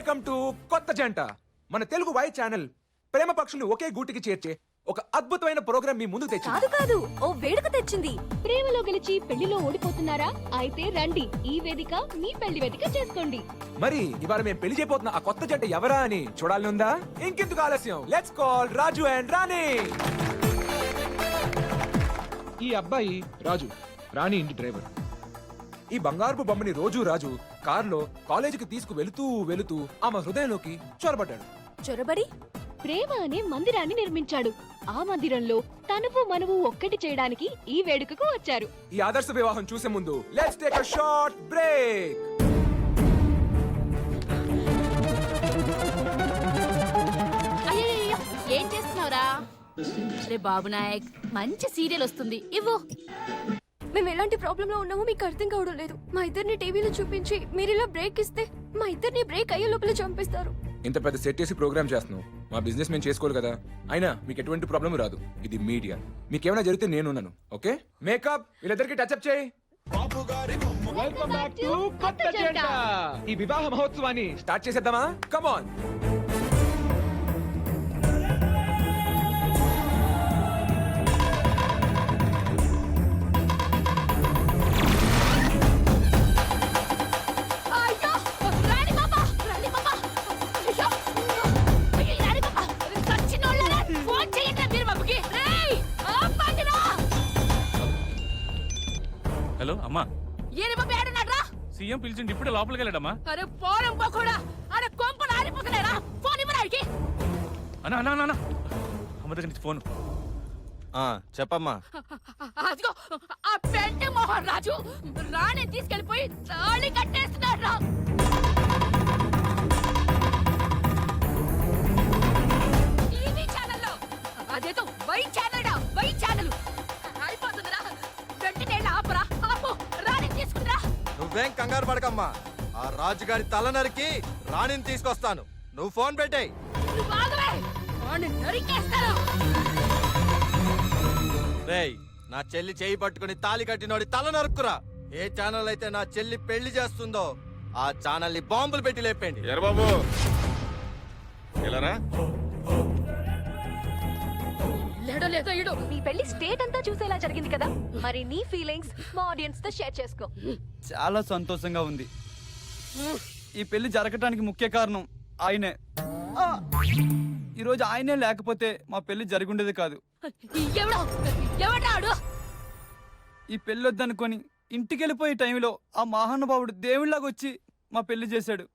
Welcome to కొత్త జంట. మన తెలుగు వై ఛానల్ ప్రేమ పక్షుల్ని ఒకే గూటికి చేర్చే ఒక అద్భుతమైన ప్రోగ్రామ్ మీ ముందుకు తెచ్చింది. కాదు ఓ వేడుక తెచ్చింది. ప్రేమలో గెలిచి పెళ్లిలో ఓడిపోతున్నారా? అయితే రండి, ఈ వేదిక మీ పెళ్లి వేదిక చేసుకోండి. మరి ఇవాళ మేము పెళ్లి చేయబోతున్న ఆ కొత్త జంట ఎవరా అని చూడాలని ఉందా? ఇంకెందుకు ఆలస్యం, లెట్స్ కాల్ రాజు అండ్ రాణి. ఈ అబ్బాయి రాజు, రాణి ఇంటి డ్రైవర్. ఈ బంగారపు బొమ్మని రోజు రాజు కారులో కాలేజీకి తీసుకు వెళుతూ ఆమె హృదయంలోకి చొరబడ్డాడు. చొరబడి ప్రేమ అనే మందిరాన్ని నిర్మించాడు. ఆ మందిరంలో తనువు మనువు ఒక్కటి చేయడానికి ఈ వేడుకకు వచ్చారు. ఈ ఆదర్శ వివాహం చూసే ముందు let's take a short break. అయ్యయ్యయ్యో, ఏం చేస్తున్నావురా? రే బాబు నాయక్, మంచి సీరియల్ వస్తుంది, ఇవ్వు. మేము ఎలాంటి ప్రాబ్లం లో ఉన్నామో మీకు అర్థం కావడం లేదు. మా ఇద్దరిని టీవీలో చూపించి మీరు ఇలా బ్రేక్ ఇస్తే మా ఇద్దరిని బ్రేక్ అయ్యే లోపల చంపేస్తారు. ఇంత పెద్ద సెట్ చేసి ప్రోగ్రామ్ చేస్తున్నాం, మా బిజినెస్ మేము చేసుకోవాలి కదా. అయినా మీకు ఎటువంటి ప్రాబ్లం రాదు, ఇది మీడియా. మీకేమైనా జరిగితే నేనున్నాను. ఓకే, మేకప్ వీళ్ళిద్దరికి టచ్అప్ చేయి. వెల్కమ్ బ్యాక్ టు కొత్త జంట. ఈ వివాహ మహోత్సవాన్ని స్టార్ట్ చేసేద్దామా? Come on. హలో అమ్మా, ఏరి బాబు ఏడున్నాడ్రా? సీఎం పిలిచిండి, ఇప్పుడే లోపలికి వెళ్ళాడమ్మా. అరే పోరం పోకుండా ఆడ కొంపలు ఆరిపోతున్నాడా? ఫోన్ ఇవ్వడానికి. అన్నా అన్నా అన్నా అమ్మ దగ్గర నుంచి ఫోన్. చెప్పమ్మా. అదిగో ఆ పెంట మోహన్ రాజు రాణి తీసుకెళ్లిపోయి తాళి కట్టేస్తున్నాడు రా. టీవీ ఛానల్లో అదేదో వై ఛానల్ డా, వై ఛానల్ అయిపోతుందిరా. వెంటనే ఆపరా, ఆపు, రాణి తీసుకుందిరా. నువ్వేం కంగారు పడకమ్మా, ఆ రాజుగారి తల నరికి రాణిని తీసుకొస్తాను. నువ్వు ఫోన్ పెట్టేయ్. నువ్వు ఆగవే, వాణ్ణి నరికేస్తాను. రేయ్, నా చెల్లి చేయి పట్టుకుని తాళి కట్టినోడి తల నరుక్కురా. ఏ ఛానల్ అయితే నా చెల్లి పెళ్లి చేస్తుందో ఆ ఛానల్ ని బాంబులు పెట్టి లేపండి. ఎర్రబాబు ఎలారా? లేడో లేదో ఇడు. మీ పెళ్లి స్టేట్ అంతా చూసేలా జరిగింది కదా, మరి నీ ఫీలింగ్స్ మా ఆడియన్స్ తో షేర్ చేసుకో. చాలా సంతోషంగా ఉంది. ఈ పెళ్లి జరగటానికి ముఖ్య కారణం ఆయనే. ఈరోజు ఆయనే లేకపోతే మా పెళ్లి జరుగుండేది కాదు. ఎవడాడు? ఈ పెళ్లి వద్దనుకొని ఇంటికి వెళ్ళిపోయే టైంలో ఆ మహానుభావుడు దేవుళ్ళగా వచ్చి మా పెళ్లి చేశాడు.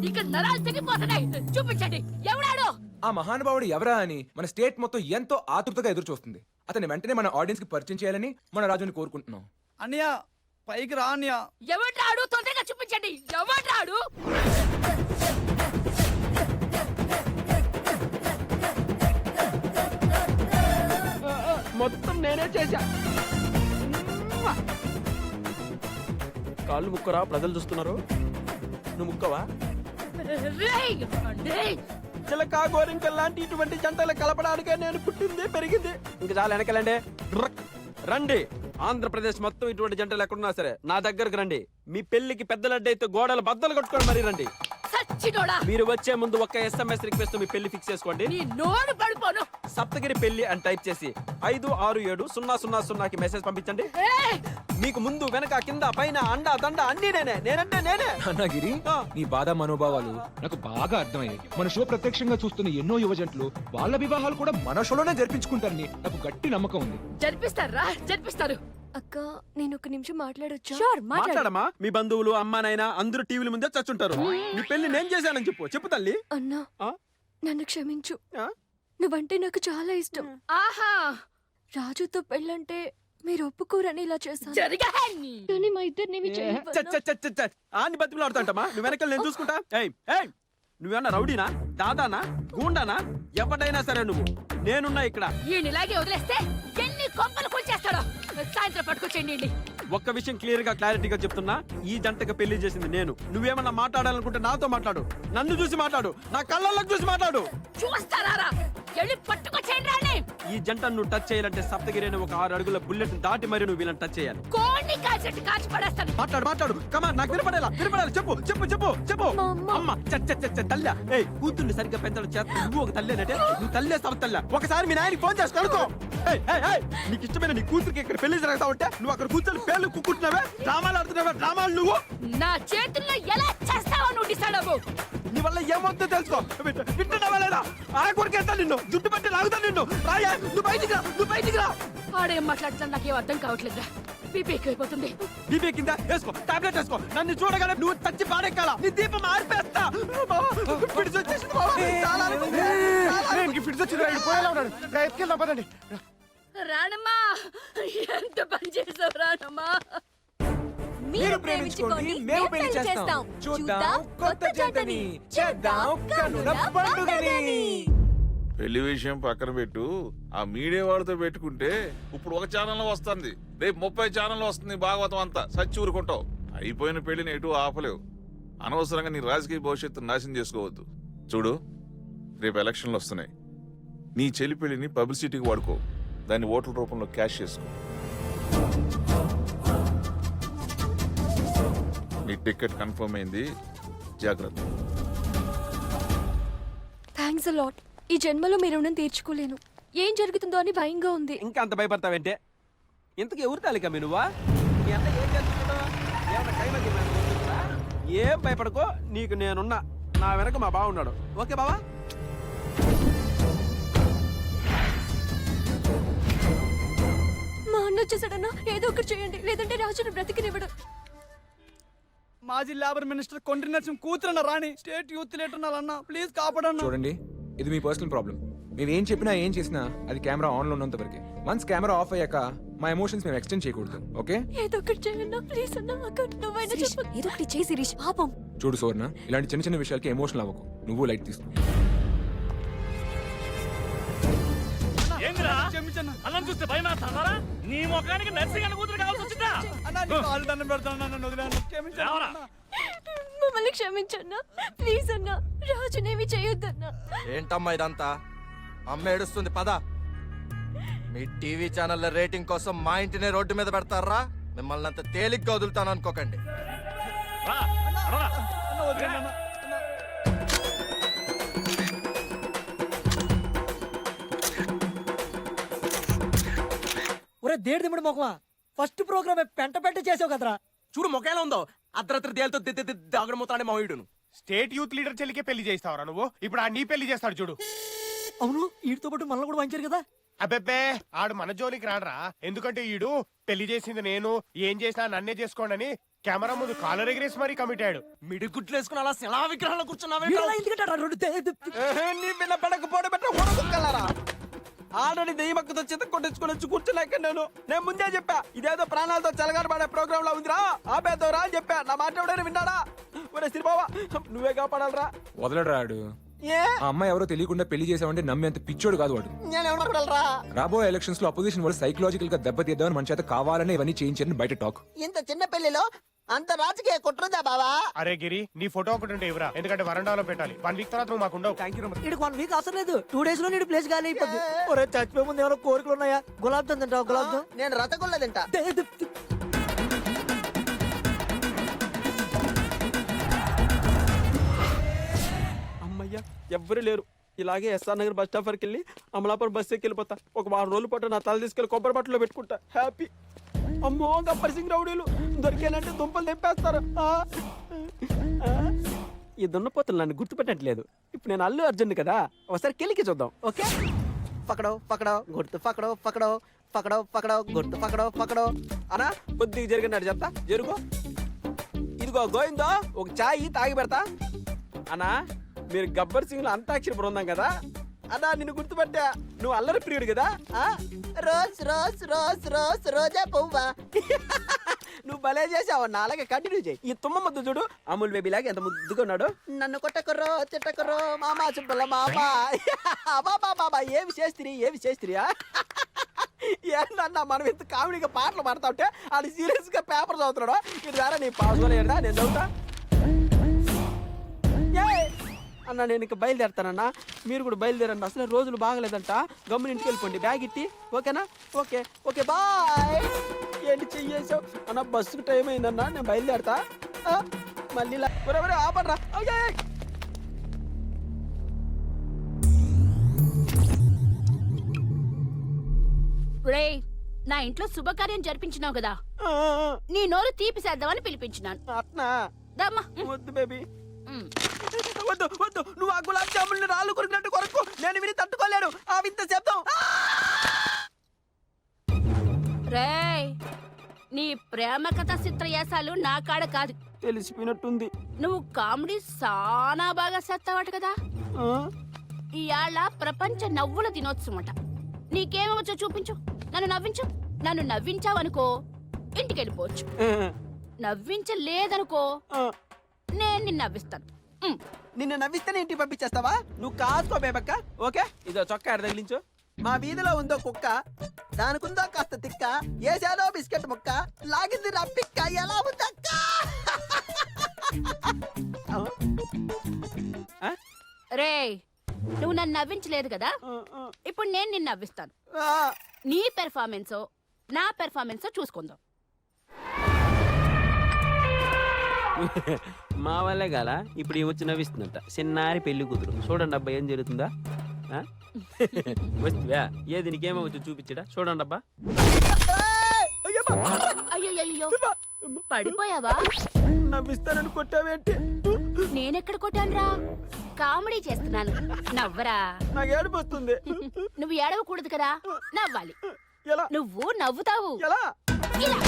ఇక్కడ నరాలు తెగిపోతున్నాయి, చూపించండి ఎవడాడు? ఆ మహానుభావుడు ఎవరా అని మన స్టేట్ మొత్తం ఎంతో ఆతృతగా ఎదురు చూస్తుంది. అతని వెంటనే మన ఆడియన్స్ కి పరిచయం చేయాలని మన రాజుని కోరుకుంటున్నాం. అన్నయ్య పైకి రా అన్నయ్య. ఎవడాడు? తొందరగా చూపించండి, ఎవడాడు? మొత్తం నేనే చేశా. కాళ్ళు ముక్కరా, ప్రజలు చూస్తున్నారు. నువ్వు ముక్కవా? చిలక గోరింక లాంటి ఇటువంటి జంటలు కలపడానికే నేను పుట్టింది పెరిగింది. ఇంక చాలా వెనకలండి, రండి. ఆంధ్రప్రదేశ్ మొత్తం ఇటువంటి జంటలు ఎక్కడున్నా సరే నా దగ్గరకు రండి. మీ పెళ్లికి పెద్దలడ్డైతే గోడలు బద్దలు కొట్టుకోండి మరి రండి. మీరు వచ్చే ముందు ఒక్క SMS రిక్వెస్ట్ మీ పెళ్లి ఫిక్స్ చేసుకోండి. సప్తగిరి పెళ్లి అని టైప్ చేసి 567000కి మెసేజ్ పంపించండి. మీకు ముందు వెనక కింద పైన అండా దండ అన్ని నేనంటే నేనే. అన్నగిరి, నీ బాధ మనోభావాలు నాకు బాగా అర్థమయ్యాయి. మన షో ప్రత్యక్షంగా చూస్తున్న ఎన్నో యువ జంటలు వాళ్ళ వివాహాలు కూడా మన షోలోనే జరిపించుకుంటారని నాకు గట్టి నమ్మకం ఉంది. జరిపిస్తారు. అక్క, నేను ఒక నిమిషం మాట్లాడొచ్చా? షూర్, మాట్లాడమ్మా. మీ బంధువులు అమ్మానైనా అందరూ టీవీల ముందే చచ్చుంటారు. నీ పెళ్లి నేను చేశానని చెప్పు తల్లి. అన్నా, ఆ? నన్ను క్షమించు. నువ్వంటే నాకు చాలా ఇష్టం. ఆహా, రాజుతో పెళ్ళంటే మీరు ఒప్పుకోరని ఇలా చేశాను. కానీ మా ఇద్దరిని ఆని బతిలో ఆడుతుంటమ్మా. నువ్వు వెనకాల నేను చూసుకుంటా. నువ్వేమన్నా రౌడీనా, దాదానా, గూండానా? ఎవడైనా సరే నువ్వు, నేనున్నా ఇక్కడ. ఈయనలాగే వదిలేస్తే ఎన్ని కొంపలు కూల్చేస్తాడో. సాయంత్రం పట్టుకొచ్చేయండి. ఒక్క విషయం క్లియర్ గా క్లారిటీగా చెప్తున్నా, ఈ జంటకు పెళ్లి చేసింది నేను. నువ్వేమన్నా మాట్లాడాలనుకుంటే నాతో మాట్లాడు, నన్ను చూసి మాట్లాడు, నా కళ్ళల్లోకి చూసి మాట్లాడు. చూస్తారా? పట్టుకొచ్చేయండి. ఈ జంటను నువ్వు టచ్ చేయాలంటే సప్తగిరి అనే ఒక 6 అడుగుల బుల్లెట్ దాటి మరి నువ్వు వీళ్ళని టచ్ చేయాలి. అన్ని కాల్చెట్టు కాల్చి పడేస్తాను. మాట్లాడు కమా నాకు వినపడాలి చెప్పు మా అమ్మ. అమ్మ తల్లి ఏయ్ కూతుర్ని సరిగ్గా పెంచడం చేత నువ్వు ఒక తల్లేనంటే నువ్వు తల్లేస్తావు తల్లి ఒకసారి మీ నాయనకి ఫోన్ చేసి కనుకో నీకు ఇష్టమైన నీ కూతురికి ఇక్కడ పెళ్లి జరుగుతా ఉంటే నువ్వు అక్కడ కూర్చొని పేర్లు కుక్కుంటున్నావే డ్రామాలు ఆడుతున్నావే డ్రామాలు నువ్వు నా చేతుల్లో ఎలా చేస్తావో నువ్వు డిసైడ్ అవ్వు. నీ వల్ల ఏమవుతుందో తెలుసుకో వింటున్నావా లేదా ఆ కొరికేస్తా నిన్ను జుట్టు పట్టి లాగుతా నిన్ను రాయా నువ్వు బయటికి రా ఆడేం మాట్లాడుతున్నా నాకేం అర్థం కావట్లేదురా. బీపీ ఎక్కువైపోతుంది. బీపీ కింద వేసుకో టాబ్లెట్ వేసుకో నన్ను చూడగానే నువ్వు చచ్చి పాడెక్కాల నీ దీపం ఆరిపేస్తా ఫిట్స్ వచ్చేసింది బావ. ఫిట్స్ వచ్చింది పోయేలా ఉన్నాడు ఎత్తుకెళ్దాం పదండి. రానమ్మా ఎంత పని చేసావు రానమ్మా. మీరు ప్రేమించుకోండి మేము పెళ్లి చేస్తాం. చూద్దాం కొత్త జంటని, చేద్దాం కనుల పండుగని. పెళ్లి విషయం పక్కన పెట్టు, ఆ మీడియా వాళ్ళతో పెట్టుకుంటే ఇప్పుడు ఒక ఛానల్లో వస్తుంది, రేపు 30 ఛానల్లో వస్తుంది భాగవతం అంతా. సచ్చి ఊరుకుంటావు. అయిపోయిన పెళ్లిని ఎటు ఆపలేవు. అనవసరంగా నీ రాజకీయ భవిష్యత్తు నాశనం చేసుకోవద్దు. చూడు, రేపు ఎలక్షన్లు వస్తున్నాయి. నీ చెల్లి పెళ్లిని పబ్లిసిటీకి వాడుకో, దాన్ని ఓట్ల రూపంలో క్యాష్ చేసుకో. నీ టికెట్ కన్ఫర్మ్ అయింది, జాగ్రత్త. Thanks lot. ఈ జన్మలో మీ రుణం తీర్చుకోలేను. ఏం జరుగుతుందో అని భయంగా ఉంది. ఇంకా అంత భయపడతావేంటే? ఇంతకు ఎవరు తాలిక నువ్వా? మీ అన్న ఏం చేస్తున్నాడు? ఏమన్నా కైమకి ఏమైనా కొడుతుందా? ఏం భయపడకో, నీకు నేనున్నా. నా వెనక మా బావ ఉన్నాడు. ఓకే బావా? మా అన్న వచ్చేసాడన్నా, ఏదో ఒకటి చేయండి, లేదంటే రాజును బ్రతికినివ్వడు. మాజీ లేబర్ మినిస్టర్ కొండ్రి నరసింహ కూతురన్న రాణి స్టేట్ యూత్ లీడర్ అన్న ప్లీజ్ కాపాడన్నా. చూడండి, ఇది మీ పర్సనల్ ప్రాబ్లం. మేము ఏం చెప్పినా ఏం చేసినా అది కెమెరా ఆన్లో ఉన్నంత వరకే. వన్స్ కెమెరా ఆఫ్ అయ్యాక మా ఎమోషన్స్ మేము ఎక్స్టెండ్ చేయకూడదు. ఓకే? ఏదో ఒకటి చేయండి ప్లీజ్ అన్న. నువ్వైనా చెప్పు. ఏదో ఒకటి చేసి రిష్ పాపం. చూడు సువర్ణ, ఇలాంటి చిన్న చిన్న విషయాలకి ఎమోషనల్ అవ్వకు. నువ్వు లైట్ తీసుకో. ఏందిరా క్షమించన్నా అల్లం చూస్తే భయం వేస్తారా? నీ ముఖానికి నర్సింగ్ అని కూతురు కావాల్సి వచ్చిందా? అన్నా నీ కాళ్ళు దండం పెడతాను నన్ను వదిలేను. లేవరా. మమ్మల్ని క్షమించన్నా ప్లీజ్ అన్న. రాజునేమి చేయొద్దన్నా. ఏంటమ్మా ఇదంతా? అమ్మ ఏడుస్తుంది, పద. మీ టీవీ ఛానళ్ళ రేటింగ్ కోసం మా ఇంటినే రోడ్డు మీద పెడతారా? మిమ్మల్ని అంత తేలిగ్గా వదులుతాను అనుకోకండి. రా, రా. అన్న వదిలేను అన్న. ఒరే దేడిదిముడు మొక్కవా, ఫస్ట్ ప్రోగ్రామ్ పెంట చేసావు కదరా. చూడు మొకేలా ఉందో, అర్ధరాత్రి దేలతో దాగడమవుతాడే మా వీడును. స్టేట్ యూత్ లీడర్ చెల్లికే పెళ్లి చేస్తావరా నువ్వు? ఇప్పుడు ఆ నీ పెళ్లి చేస్తాడు చూడు. అవును, వీటితో పాటు మనల్ని కూడా వంచారు కదా. అబ్బెబ్బే, ఆడు మన జోలికి రాడరా. ఎందుకంటే ఈడు పెళ్లి చేసింది నేను, ఏం చేసినా నన్నే చేసుకోండి అని కెమెరా ముందు కాలర్ ఎగిరేసి మరీ కమిట్ అయ్యాడు. మిడిగుట్లు వేసుకుని అలా శిలా విగ్రహాలు కూర్చున్నావే. వీడలా ఎందుకంటే నీ పిల్ల పెడక పోటీ పెట్ట హోడకుక్కలారా. ఆల్రెడీ దెయ్యమక్కతో చిత్త కొట్టించుకొని వచ్చి కూర్చున్నాక నేను ముందే చెప్పా, ఇదేదో ప్రాణాలతో చెలగాటపడే ప్రోగ్రామ్ లో ఉందిరా, ఆపేద్దావురా అని చెప్పా. నా మాట ఎవడైనా విన్నాడా? ఒరే శ్రీబావా, నువ్వే కాపాడాలరా. వదలడు రాడు. ఏ ఆ అమ్మాయి ఎవరో తెలియకుండా పెళ్లి చేసామంటే నమ్మి అంత పిచ్చోడు కాదు వాడు. నేనేమన్నా రాబోయే ఎలక్షన్స్ లో అపోజిషన్ వాళ్ళు సైకలాజికల్ గా దెబ్బతీద్దామని మన చేత కావాలని ఇవన్నీ చేయించారని బయట టాక్. ఇంత చిన్న పెళ్లిలో అంత రాజకీయ కుట్రదా బావా? అరే గిరి, నీ ఫోటో ఒకటి ఉంటే ఇవ్వరా, ఎందుకంటే వరండాలో పెట్టాలి. 1 వీక్ తర్వాత నువ్వు మాకు ఉండవు. ఇటు 1 వీక్ అవసరం లేదు, 2 days లో నీడు ప్లేస్ గాలి అయిపోద్ది. ఒరే చచ్చిపోయే ముందు ఏమైనా కోరికలు ఉన్నాయా? గులాబ్ జామ్ తింటావా? గులాబ్ జామ్. నేను రసగుల్లా తింటా. అమ్మయ్యా, ఎవ్వరు లేరు. ఇలాగే ఎస్ఆర్ నగర్ బస్ స్టాప్ వరకు వెళ్ళి అమలాపురం బస్ ఎక్కి వెళ్ళిపోతా. ఒక 3 రోజులు పాటు నా తల తీసుకెళ్లి కొబ్బరి బట్టలో పెట్టుకుంటా. హ్యాపీ. అమ్మో, గబ్బర్ సింగ్ రౌడీలు దొరికానంటే దుంపలు తెంపేస్తారు. ఈ దున్నపోతులు నన్ను గుర్తుపెట్టట్లేదు. ఇప్పుడు నేను అల్లు అర్జున్ కదా, ఒకసారి కెలికి చూద్దాం. ఓకే? పకడో పకడో గుర్తు పకడో పకడో పకడో పకడో గుర్తు పకడో పకడో. అనా కొద్దిగా జరిగినట్టు చెప్తా, జరుగు. ఇదిగో గోయిందో, ఒక చాయ్ తాగి పెడతా. అనా, మీరు గబ్బర్ సింగ్ లో అంతాక్షరి బృందం కదా అన్నా, నిన్ను గుర్తుపట్టా. నువ్వు అల్లరి ప్రియుడు కదా. రోజ్ రోజ్ రోజ్ రోజ్ రోజా పువ్వా. నువ్వు భలే చేసావు. నా అలాగే కంటిన్యూ చేయి. ఈ తుమ్మ ముద్దు చూడు, అమూల్ బేబీ లాగా ఎంత ముద్దుగా ఉన్నాడు. నన్ను కొట్టకుర్రో చిట్టకుర్రో మామా చుబ్బల మామా. బాబా ఏమి చేస్త్రియా? ఏంటన్నా మనం ఇంత కామెడీగా పాటలు పాడతా ఉంటే అది సీరియస్ గా పేపర్ చదువుతున్నాడు. ఇది ద్వారా నీ పాస్ నేను చదువుతా. అన్న నేను ఇంకా బయలుదేరుతానన్నా, మీరు కూడా బయలుదేరండి. అసలు రోజులు బాగలేదంట, గమ్మున ఇంటికి వెళ్ళిపోండి, బ్యాగ్ ఇట్టి. ఓకేనా? Okay okay bye. ఏంటి చెయ్యేసావు అన్న? బస్సుకు టైం అయిందన్నా, నేను బయలుదేరతా. మళ్ళీ ఆపడరా. రేయ్, నా ఇంట్లో శుభకార్యం జరిపించినావు కదా, నీ నోరు తీపిసేద్దామని పిలిపించినాను. అట్నా? దమ్మా. వద్దు బేబీ, వద్దు వద్దు. నువ్వు ఆ గులాబ్ జామున్ రాళ్ళు కొరికినట్టు కొరకు, నేను విని తట్టుకోలేను ఆ వింత శబ్దం. రేయ్, నీ ప్రేమ కథ చిత్రయాసాలు నా కాడ కాదు. తెలిసిపోయినట్టుంది. నువ్వు కామెడీ సానా బాగా చేస్తావట కదా. ఆ? ఇవాళ ప్రపంచ నవ్వుల దినోత్సవం అట. నీకేమవచ్చో చూపించు, నన్ను నవ్వించు. నన్ను నవ్వించావనుకో ఇంటికి వెళ్ళిపోవచ్చు. నవ్వించలేదనుకో నేను నిన్ను నవ్విస్తాను. నిన్ను నవ్విస్తేనే ఇంటికి పంపించేస్తావా? నువ్వు కాసుకో బేబక్క. ఓకే, ఇదో చొక్కా ఎడ తగిలించు. మా వీధిలో ఉందో కుక్క, దానికుందో కాస్త తిక్క, ఏసాదో బిస్కెట్ ముక్క, లాగింది రప్పిక్క, ఎలా ఉందక్క? రేయ్, నువ్వు నన్ను నవ్వించలేదు కదా, ఇప్పుడు నేను నిన్ను నవ్విస్తాను. నీ పెర్ఫార్మెన్సో నా పెర్ఫార్మెన్సో చూసుకుందాం. మా వాళ్ళే గాల ఇప్పుడు వచ్చి నవ్విస్తుందంట. చిన్నారి పెళ్లి కూతురు. చూడండి అబ్బా ఏం జరుగుతుందా. వస్తువా ఏది నీకేమో వచ్చి చూపించడా? చూడండి అబ్బా. అయ్యో, పడిపోయావా? నవ్విస్తానని కొట్టావేంటి? నేనెక్కడ కొట్టానురా? కామెడీ చేస్తున్నాను, నవ్వరా. నాకు ఏడుపు వస్తుంది. నువ్వు ఏడవకూడదు కదా, నవ్వాలి. ఎలా? నువ్వు నవ్వుతావు ఎలా? ఇలా.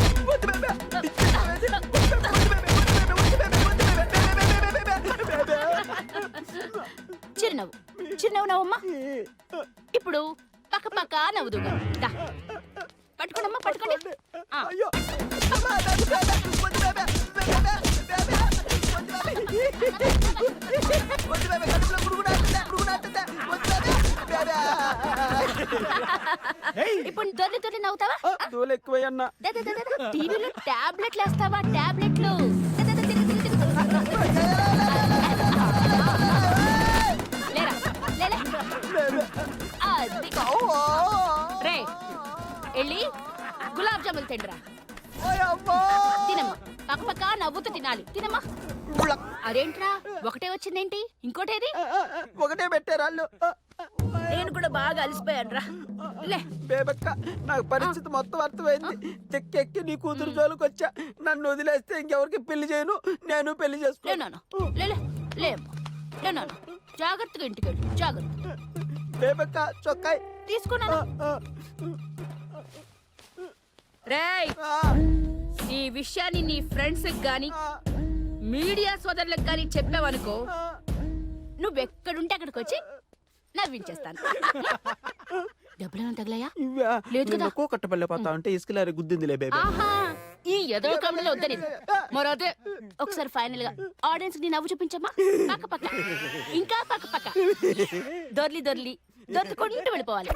చిరునవ్వు, చిరునవ్వు నవ్వమ్మా. ఇప్పుడు పక్క పక్క నవ్వుదుగా. పట్టుకోండమ్మా, పట్టుకోండి. ఇప్పుడు దొర్లి దొర్లి నవ్వుతావా? దోలు ఎక్కువయ్యన్నా. టీవీలో టాబ్లెట్లు వేస్తావా? టాబ్లెట్లు. లేరా, లేలే. అది. రే, వెళ్ళి గులాబ్ జాములు తిండ్రా. తినమ్మా, పక్క పక్క నవ్వుతూ తినాలి. తినమ్మా. అదేంట్రా ఒకటే వచ్చిందేంటి? ఇంకోటేది? ఒకటే పెట్టారాళ్ళు. నేను కూడా బాగా అలసిపోయాను రా. లే బేబక్క, నాకు పరిస్థితి మొత్తం అర్థమైంది. చెక్కెక్కి నీ కూతురు జోలికి వచ్చా. నన్ను వదిలేస్తే ఇంకెవరికి పెళ్లి చేయను, నేను పెళ్లి లేనాను. లేనాను. జాగ్రత్తగా ఇంటికి వెళ్ళు, జాగ్రత్త. బేబక్క చొక్కాయి తీసుకున్నాను. రేయ్, ఈ విషయాన్ని నీ ఫ్రెండ్స్ గాని మీడియా సోదరులకు గాని చెప్పావనుకో, నువ్వెక్కడుంటే అక్కడికి వచ్చి నవ్వించేస్తాను. డబ్బులేమో తగలయా? లేదు కదా. కట్టపల్లె పోతా ఉంటే ఇసుకలారి గుద్దిందిలే బేబీ. ఆహా, ఈ ఎదో కమలో వద్దని మరోదే. ఒకసారి ఫైనల్ గా ఆడియన్స్ ని నవ్వు చూపించమ్మా. పక్క పక్క, ఇంకా పక్క పక్క, దొర్లి దొర్లి దొర్లుకుంటూ వెళ్ళిపోవాలి.